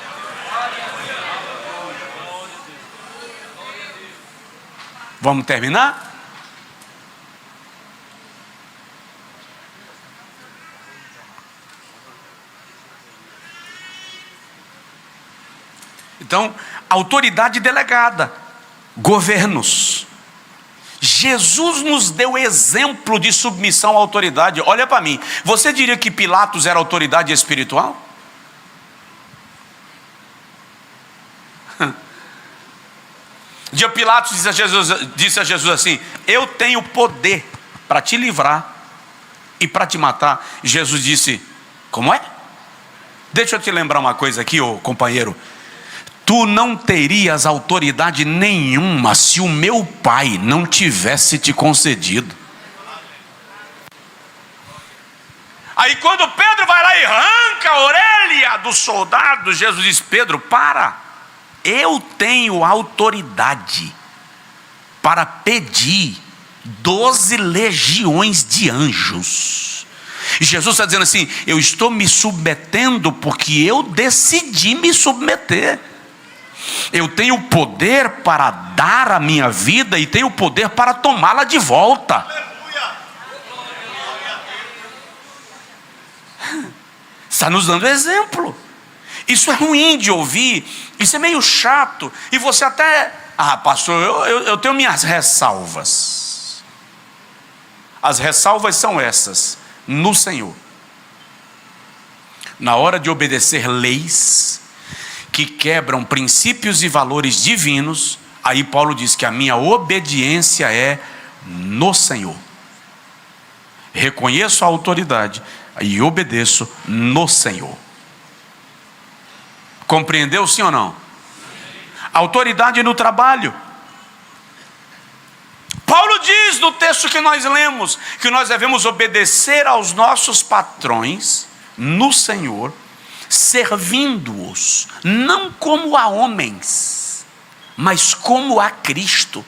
Vamos terminar? Então, autoridade delegada, governos. Jesus nos deu exemplo de submissão à autoridade. Olha para mim, você diria que Pilatos era autoridade espiritual? Um dia Pilatos disse a Jesus assim: eu tenho poder para te livrar e para te matar. Jesus disse: como é? Deixa eu te lembrar uma coisa aqui, ô companheiro. Tu não terias autoridade nenhuma se o meu pai não tivesse te concedido. Aí quando Pedro vai lá e arranca a orelha do soldado, Jesus diz: Pedro, para, eu tenho autoridade para pedir 12 legiões de anjos. E Jesus está dizendo assim: eu estou me submetendo porque eu decidi me submeter. Eu tenho poder para dar a minha vida e tenho poder para tomá-la de volta. Está nos dando exemplo. Isso é ruim de ouvir, isso é meio chato. E você até, pastor, eu tenho minhas ressalvas. As ressalvas são essas: no Senhor, na hora de obedecer leis que quebram princípios e valores divinos, aí Paulo diz que a minha obediência é no Senhor. Reconheço a autoridade e obedeço no Senhor. Compreendeu, sim ou não? Autoridade no trabalho. Paulo diz no texto que nós lemos que nós devemos obedecer aos nossos patrões no Senhor, servindo-os, não como a homens, mas como a Cristo.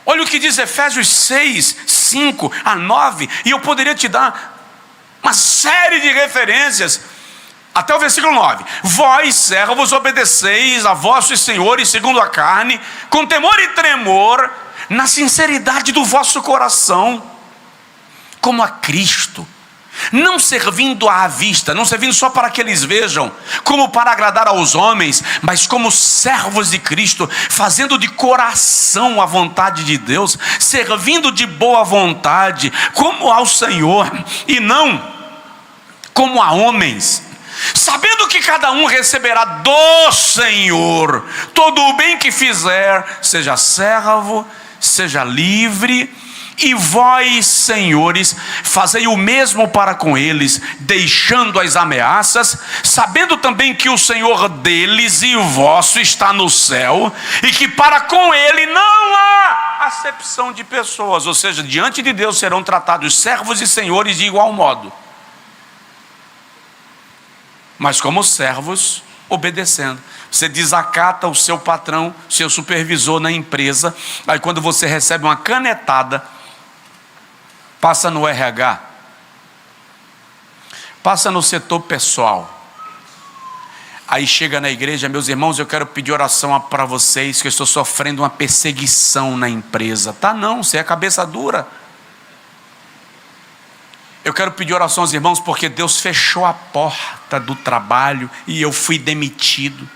Olha o que diz Efésios 6, 5 a 9, e eu poderia te dar uma série de referências, até o versículo 9. Vós, servos, obedeceis a vossos senhores segundo a carne, com temor e tremor, na sinceridade do vosso coração, como a Cristo, não servindo à vista, não servindo só para que eles vejam, como para agradar aos homens, mas como servos de Cristo, fazendo de coração a vontade de Deus, servindo de boa vontade, como ao Senhor, e não como a homens, sabendo que cada um receberá do Senhor todo o bem que fizer, seja servo, seja livre. E vós, senhores, fazei o mesmo para com eles, deixando as ameaças, sabendo também que o Senhor deles e vosso está no céu, e que para com ele não há acepção de pessoas, ou seja, diante de Deus serão tratados servos e senhores de igual modo, mas como servos, obedecendo. Você desacata o seu patrão, seu supervisor na empresa, aí quando você recebe uma canetada, passa no RH, passa no setor pessoal, aí chega na igreja: meus irmãos, eu quero pedir oração para vocês, que eu estou sofrendo uma perseguição na empresa. Tá não, você é cabeça dura. Eu quero pedir oração aos irmãos porque Deus fechou a porta do trabalho e eu fui demitido.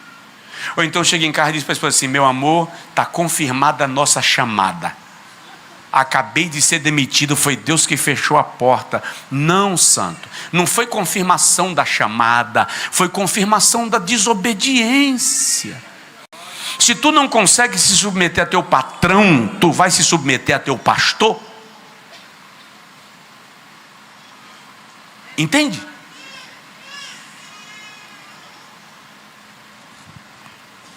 Ou então chega em casa e diz para a esposa assim: meu amor, está confirmada a nossa chamada, acabei de ser demitido, foi Deus que fechou a porta. Não, santo, não foi confirmação da chamada, foi confirmação da desobediência. Se tu não consegue se submeter a teu patrão, tu vai se submeter a teu pastor? Entende?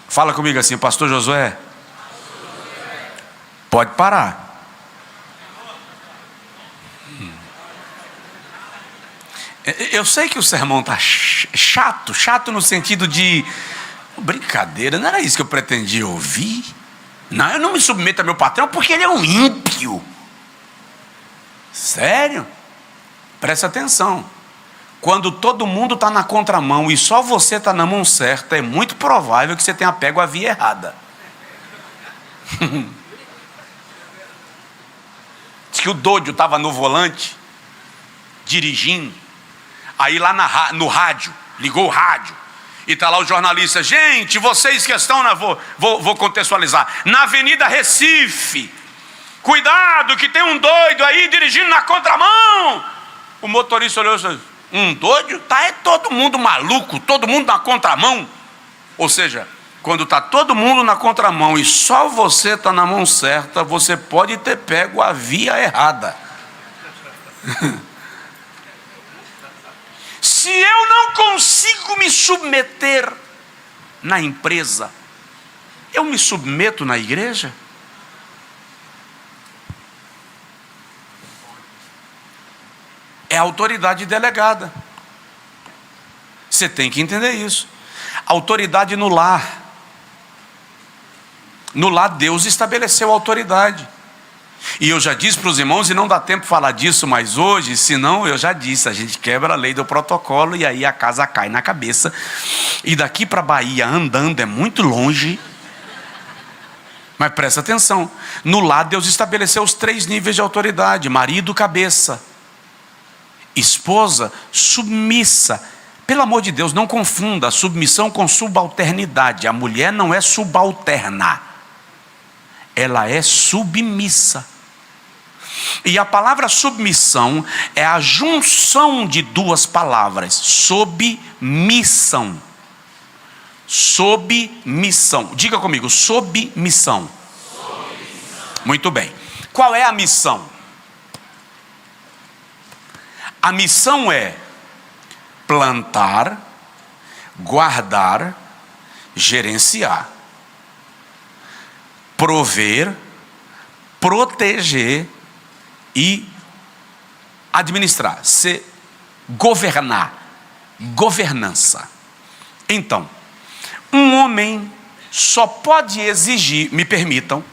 Fala comigo assim: pastor Josué, pode parar. Eu sei que o sermão está chato no sentido de brincadeira, não era isso que eu pretendia ouvir. Não, eu não me submeto a meu patrão porque ele é um ímpio. Sério? Presta atenção. Quando todo mundo está na contramão e só você está na mão certa, é muito provável que você tenha pego a via errada. Diz que o doido estava no volante, dirigindo. Aí lá no rádio, ligou o rádio, e está lá o jornalista: gente, vocês que estão vou contextualizar, na Avenida Recife, cuidado que tem um doido aí dirigindo na contramão. O motorista olhou e disse: um doido? Tá, é todo mundo maluco, todo mundo na contramão. Ou seja, quando está todo mundo na contramão e só você está na mão certa, você pode ter pego a via errada. Se eu não consigo me submeter na empresa, eu me submeto na igreja? É autoridade delegada. Você tem que entender isso. Autoridade no lar. No lar Deus estabeleceu a autoridade. E eu já disse para os irmãos, e não dá tempo de falar disso mais hoje, senão eu já disse, a gente quebra a lei do protocolo e aí a casa cai na cabeça. E daqui para a Bahia andando é muito longe. Mas presta atenção, no lar Deus estabeleceu os 3 níveis de autoridade: marido, cabeça; esposa, submissa. Pelo amor de Deus, não confunda submissão com subalternidade. A mulher não é subalterna, ela é submissa. E a palavra submissão é a junção de 2 palavras: submissão. Submissão. Diga comigo: submissão. Muito bem. Qual é a missão? A missão é plantar, guardar, gerenciar, prover, proteger e administrar, governar, governança. Então, um homem só pode exigir, me permitam,